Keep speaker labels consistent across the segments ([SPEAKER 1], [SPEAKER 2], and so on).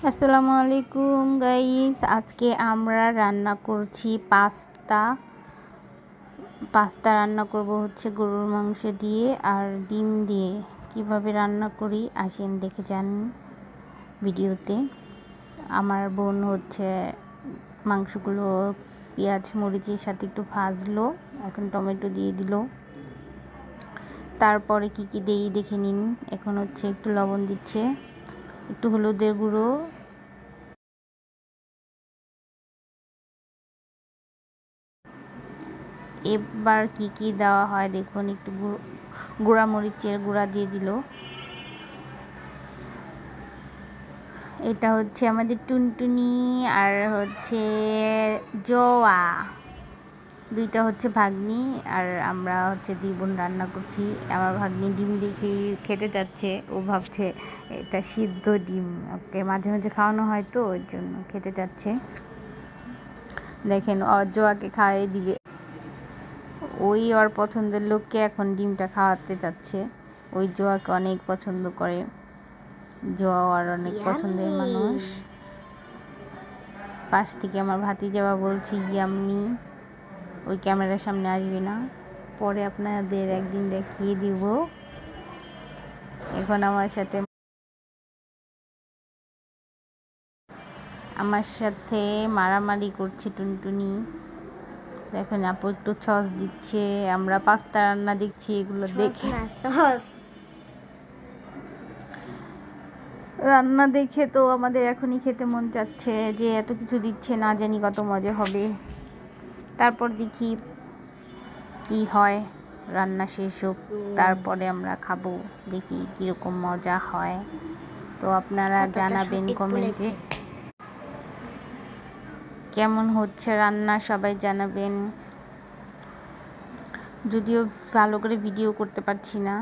[SPEAKER 1] আসসালামু আলাইকুম গাইস, আজকে আমরা রান্না করছি পাস্তা রান্না করব হচ্ছে গরুর মাংস দিয়ে আর ডিম দিয়ে। কিভাবে রান্না করি আসেন দেখে যান ভিডিওতে। আমার বোন হচ্ছে মাংসগুলো পেঁয়াজ মরিচের সাথে একটু ভাজলো, এখন টমেটো দিয়ে দিল। তারপরে কি কি দেই দেখে নিন। এখন হচ্ছে একটু লবণ দিচ্ছে, একটু হলুদের গুঁড়ো, এবার কি কি দেওয়া হয় দেখুন। একটু গুঁড়া মরিচের গুঁড়া দিয়ে দিল। এটা হচ্ছে আমাদের টুনটুনি আর হচ্ছে জোয়া, দুইটা হচ্ছে ভাগ্নি আর আমরা হচ্ছে দুই বোন রান্না করছি। আমার ভাগ্নি ডিম দেখে খেতে যাচ্ছে, ও ভাবছে এটা সিদ্ধ ডিম, ওকে মাঝে মাঝে খাওয়ানো হয় তো ওই জন্য খেতে যাচ্ছে। দেখেন জোয়াকে খাইয়ে দিবে, ওই ওর পছন্দের লোককে এখন ডিমটা খাওয়াতে যাচ্ছে। ওই জোয়াকে অনেক পছন্দ করে, জোয়া আর অনেক পছন্দের মানুষ। পাশ থেকে আমার ভাতিজা বলছি ইয়াম্মি, ওই ক্যামেরার সামনে আসবে না, পরে আপনাদের একদিন দেখিয়ে দিব। এখন আমার সাথে মারামারি করছে টুনটুনি। দেখুন আপু একটু সস দিচ্ছে, আমরা পাস্তা রান্না দেখছি, এগুলো দেখে রান্না দেখে তো আমাদের এখনই খেতে মন চাচ্ছে যে এত কিছু দিচ্ছে, না জানি কত মজা হবে। তারপর দেখি কি হয়, রান্না শেষ হোক তারপরে আমরা খাবো, দেখি কীরকম মজা হয়। তো আপনারা জানাবেন কমেন্টে কেমন হচ্ছে রান্না, সবাই জানাবেন। যদিও ভালো করে ভিডিও করতে পারছি না,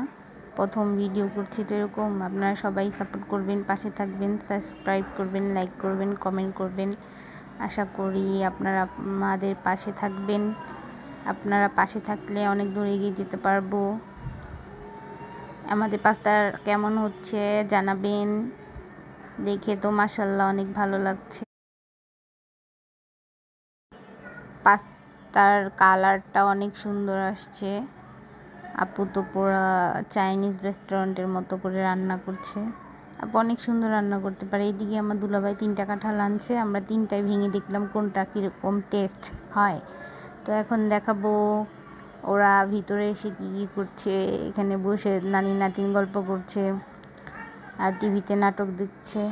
[SPEAKER 1] প্রথম ভিডিও করছি তো এরকম। আপনারা সবাই সাপোর্ট করবেন, পাশে থাকবেন, সাবস্ক্রাইব করবেন, লাইক করবেন, কমেন্ট করবেন। আশা করি আপনারা আমাদের পাশে থাকবেন। আপনারা পাশে থাকলে অনেক দূর এগিয়ে যেতে পারবো। আমাদের পাস্তা কেমন হচ্ছে জানাবেন, দেখে তো মাশাআল্লাহ অনেক ভালো লাগছে। পাস্তার কালারটা অনেক সুন্দর আসছে। আপু তো পুরো চাইনিজ রেস্টুরেন্টের মতো করে রান্না করছে। আপু অনেক সুন্দর রান্না করতে পারে। এইদিকে আমার দুলাভাই 3টা কাঁঠাল আনছে, আমরা 3টাই ভেঙে দেখলাম কোনটা কীরকম টেস্ট হয়। তো এখন দেখাবো ওরা ভিতরে এসে কী কী করছে। এখানে বসে নানি নাতিন গল্প করছে আর টিভিতে নাটক দেখছে।